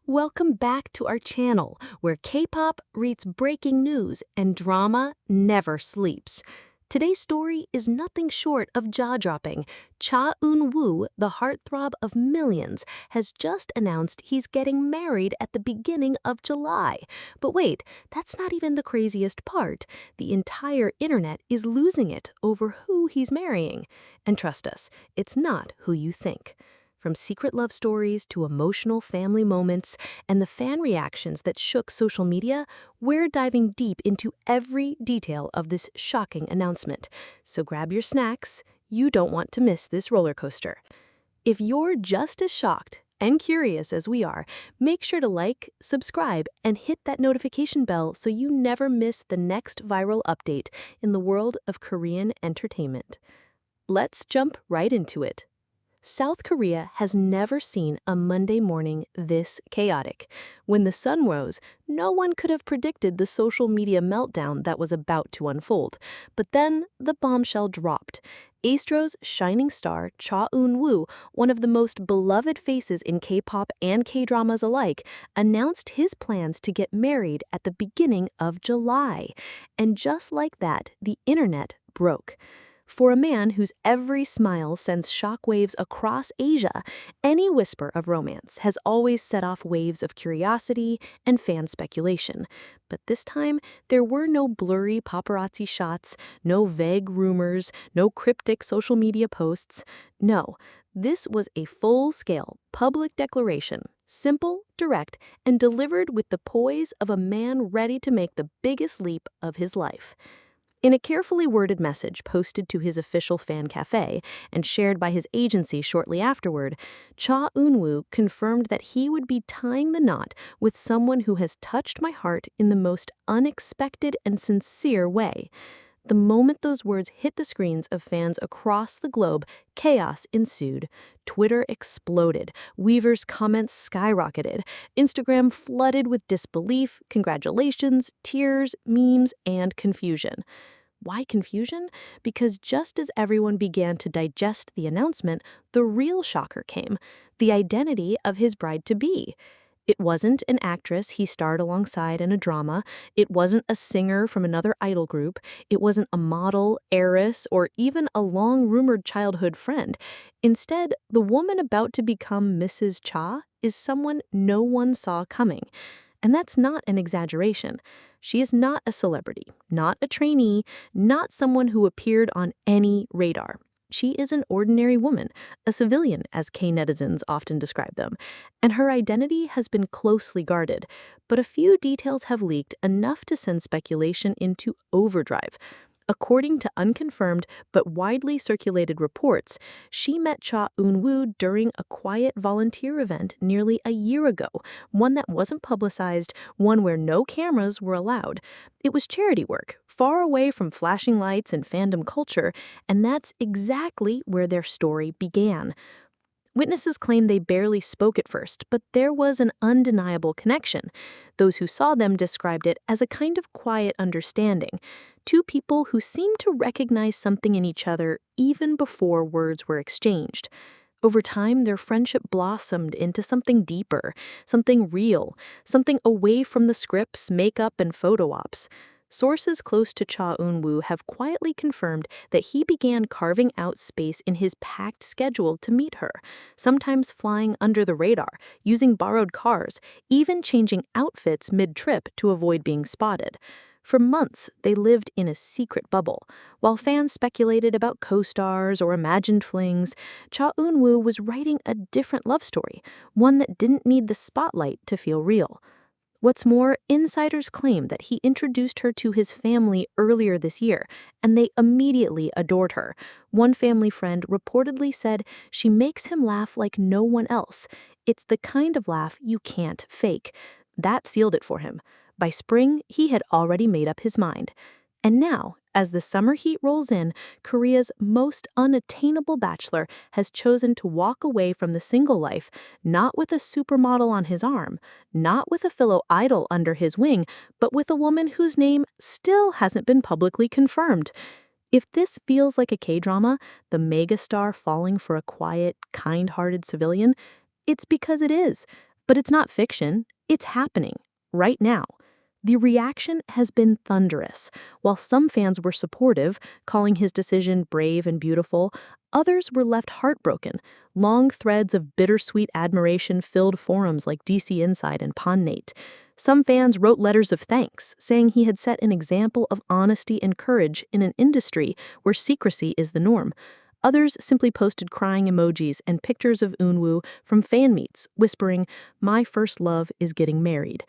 Welcome back to our channel, where K-pop reads breaking news and drama never sleeps. Today's story is nothing short of jaw-dropping. Eun Woo, the heartthrob of millions, has just announced he's getting married at the beginning of July. But wait, that's not even the craziest part. The entire internet is losing it over who he's marrying. And trust us, it's not who you think. From secret love stories to emotional family moments and the fan reactions that shook social media, we're diving deep into every detail of this shocking announcement. So grab your snacks. You don't want to miss this roller coaster. If you're just as shocked and curious as we are, make sure to like, subscribe, and hit that notification bell so you never miss the next viral update in the world of Korean entertainment. Let's jump right into it. South Korea has never seen a Monday morning this chaotic. When the sun rose, no one could have predicted the social media meltdown that was about to unfold. But then the bombshell dropped. Astro's shining star, Eun Woo, one of the most beloved faces in K-pop and K-dramas alike, announced his plans to get married at the beginning of July. And just like that, the internet broke. For a man whose every smile sends shockwaves across Asia, any whisper of romance has always set off waves of curiosity and fan speculation. But this time, there were no blurry paparazzi shots, no vague rumors, no cryptic social media posts. No, this was a full-scale public declaration, simple, direct, and delivered with the poise of a man ready to make the biggest leap of his life. In a carefully worded message posted to his official fan cafe and shared by his agency shortly afterward, Eun Woo confirmed that he would be tying the knot with someone who has touched my heart in the most unexpected and sincere way. The moment those words hit the screens of fans across the globe, chaos ensued. Twitter exploded. Weaver's comments skyrocketed. Instagram flooded with disbelief, congratulations, tears, memes, and confusion. Why confusion? Because just as everyone began to digest the announcement, the real shocker came: the identity of his bride-to-be. It wasn't an actress he starred alongside in a drama. It wasn't a singer from another idol group. It wasn't a model, heiress, or even a long-rumored childhood friend. Instead, the woman about to become Mrs. Cha is someone no one saw coming. And that's not an exaggeration. She is not a celebrity, not a trainee, not someone who appeared on any radar. She is an ordinary woman, a civilian, as K-netizens often describe them, and her identity has been closely guarded. But a few details have leaked enough to send speculation into overdrive. According to unconfirmed but widely circulated reports, she met Eun Woo during a quiet volunteer event nearly a year ago, one that wasn't publicized, one where no cameras were allowed. It was charity work, far away from flashing lights and fandom culture, and that's exactly where their story began. Witnesses claim they barely spoke at first, but there was an undeniable connection. Those who saw them described it as a kind of quiet understanding. Two people who seemed to recognize something in each other even before words were exchanged. Over time, their friendship blossomed into something deeper, something real, something away from the scripts, makeup, and photo ops. Sources close to Eun Woo have quietly confirmed that he began carving out space in his packed schedule to meet her, sometimes flying under the radar, using borrowed cars, even changing outfits mid-trip to avoid being spotted. For months, they lived in a secret bubble. While fans speculated about co-stars or imagined flings, Eun Woo was writing a different love story, one that didn't need the spotlight to feel real. What's more, insiders claim that he introduced her to his family earlier this year, and they immediately adored her. One family friend reportedly said she makes him laugh like no one else. It's the kind of laugh you can't fake. That sealed it for him. By spring, he had already made up his mind. And now, as the summer heat rolls in, Korea's most unattainable bachelor has chosen to walk away from the single life, not with a supermodel on his arm, not with a fellow idol under his wing, but with a woman whose name still hasn't been publicly confirmed. If this feels like a K-drama, the megastar falling for a quiet, kind-hearted civilian, it's because it is. But it's not fiction, it's happening, right now. The reaction has been thunderous. While some fans were supportive, calling his decision brave and beautiful, others were left heartbroken. Long threads of bittersweet admiration filled forums like DC Inside and Ponnate. Some fans wrote letters of thanks, saying he had set an example of honesty and courage in an industry where secrecy is the norm. Others simply posted crying emojis and pictures of Eun Woo from fan meets, whispering, "My first love is getting married."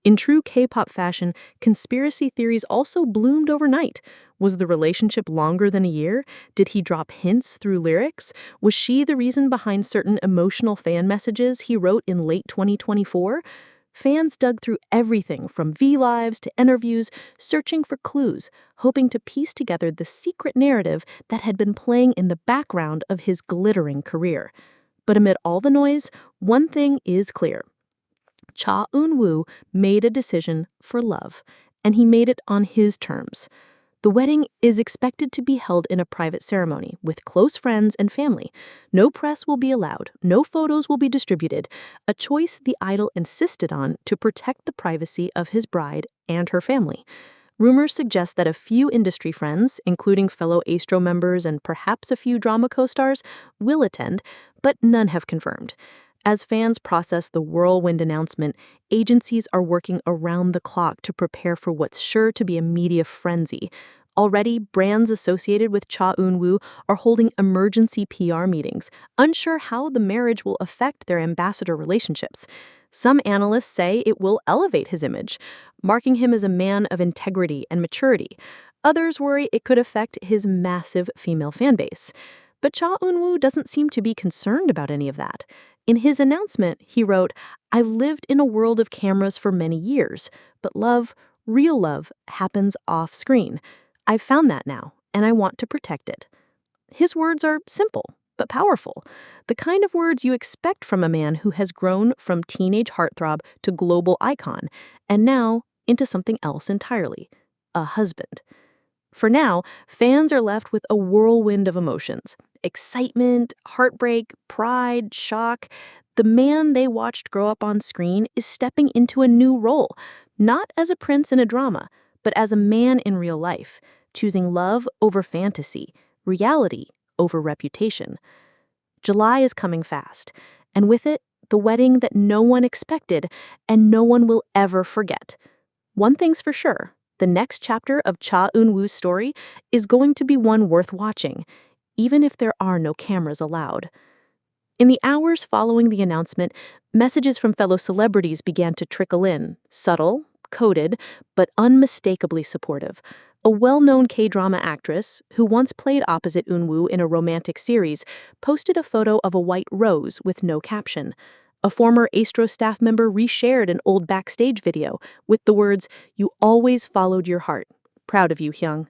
In true K-pop fashion, conspiracy theories also bloomed overnight. Was the relationship longer than a year? Did he drop hints through lyrics? Was she the reason behind certain emotional fan messages he wrote in late 2024? Fans dug through everything from V-Lives to interviews, searching for clues, hoping to piece together the secret narrative that had been playing in the background of his glittering career. But amid all the noise, one thing is clear. Cha Eun-woo made a decision for love, and he made it on his terms. The wedding is expected to be held in a private ceremony with close friends and family. No press will be allowed, no photos will be distributed, a choice the idol insisted on to protect the privacy of his bride and her family. Rumors suggest that a few industry friends, including fellow Astro members and perhaps a few drama co-stars, will attend, but none have confirmed. As fans process the whirlwind announcement, agencies are working around the clock to prepare for what's sure to be a media frenzy. Already, brands associated with Cha Eun-woo are holding emergency PR meetings, unsure how the marriage will affect their ambassador relationships. Some analysts say it will elevate his image, marking him as a man of integrity and maturity. Others worry it could affect his massive female fan base. But Cha Eun-woo doesn't seem to be concerned about any of that. In his announcement, he wrote, "I've lived in a world of cameras for many years, but love, real love, happens off-screen. I've found that now, and I want to protect it." His words are simple, but powerful. The kind of words you expect from a man who has grown from teenage heartthrob to global icon, and now into something else entirely, a husband. For now, fans are left with a whirlwind of emotions. Excitement, heartbreak, pride, shock. The man they watched grow up on screen is stepping into a new role, not as a prince in a drama, but as a man in real life, choosing love over fantasy, reality over reputation. July is coming fast, and with it, the wedding that no one expected and no one will ever forget. One thing's for sure. The next chapter of Cha Eun-woo's story is going to be one worth watching, even if there are no cameras allowed. In the hours following the announcement, messages from fellow celebrities began to trickle in, subtle, coded, but unmistakably supportive. A well-known K-drama actress, who once played opposite Eun Woo in a romantic series, posted a photo of a white rose with no caption. A former Astro staff member reshared an old backstage video with the words, "You always followed your heart. Proud of you, Hyung."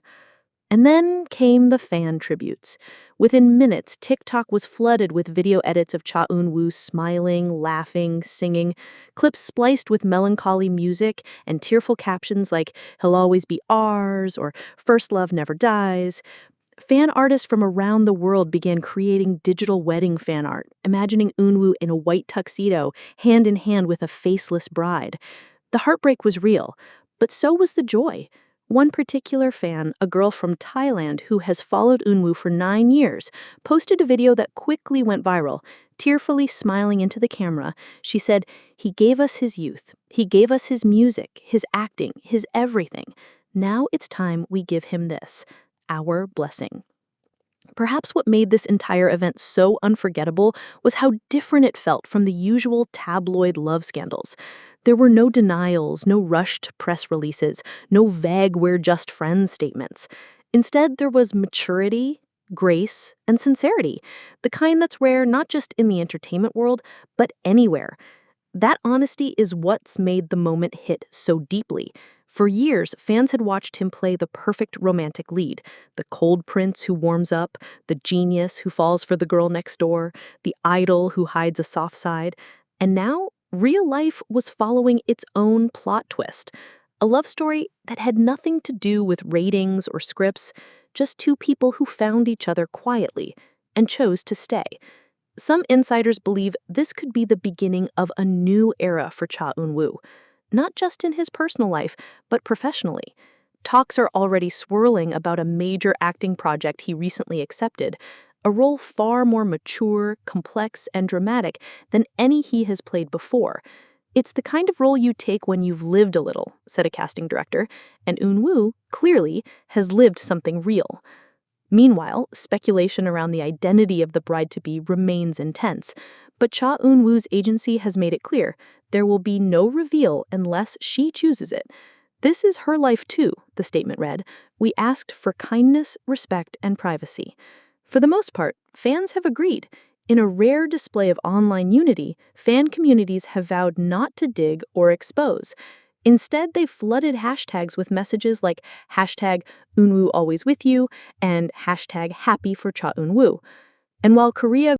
And then came the fan tributes. Within minutes, TikTok was flooded with video edits of Cha Eun-woo smiling, laughing, singing, clips spliced with melancholy music and tearful captions like, "He'll always be ours," or "First love never dies." Fan artists from around the world began creating digital wedding fan art, imagining Eun Woo in a white tuxedo, hand in hand with a faceless bride. The heartbreak was real, but so was the joy. One particular fan, a girl from Thailand who has followed Eun Woo for 9 years, posted a video that quickly went viral. Tearfully smiling into the camera, she said, "He gave us his youth. He gave us his music, his acting, his everything. Now it's time we give him this, our blessing." Perhaps what made this entire event so unforgettable was how different it felt from the usual tabloid love scandals. There were no denials, no rushed press releases, no vague "we're just friends" statements. Instead, there was maturity, grace, and sincerity, the kind that's rare not just in the entertainment world, but anywhere. That honesty is what's made the moment hit so deeply. For years, fans had watched him play the perfect romantic lead, the cold prince who warms up, the genius who falls for the girl next door, the idol who hides a soft side. And now, real life was following its own plot twist. A love story that had nothing to do with ratings or scripts, just two people who found each other quietly and chose to stay. Some insiders believe this could be the beginning of a new era for Cha Eun-woo, not just in his personal life, but professionally. Talks are already swirling about a major acting project he recently accepted, a role far more mature, complex, and dramatic than any he has played before. It's the kind of role you take when you've lived a little, said a casting director, and Eun Woo, clearly, has lived something real. Meanwhile, speculation around the identity of the bride-to-be remains intense, but Cha Eun-woo's agency has made it clear there will be no reveal unless she chooses it. This is her life too, the statement read. We asked for kindness, respect, and privacy. For the most part, fans have agreed. In a rare display of online unity, fan communities have vowed not to dig or expose. Instead, they've flooded hashtags with messages like hashtag Eunwoo always with you and hashtag happy for Cha Eun-woo. And while Korea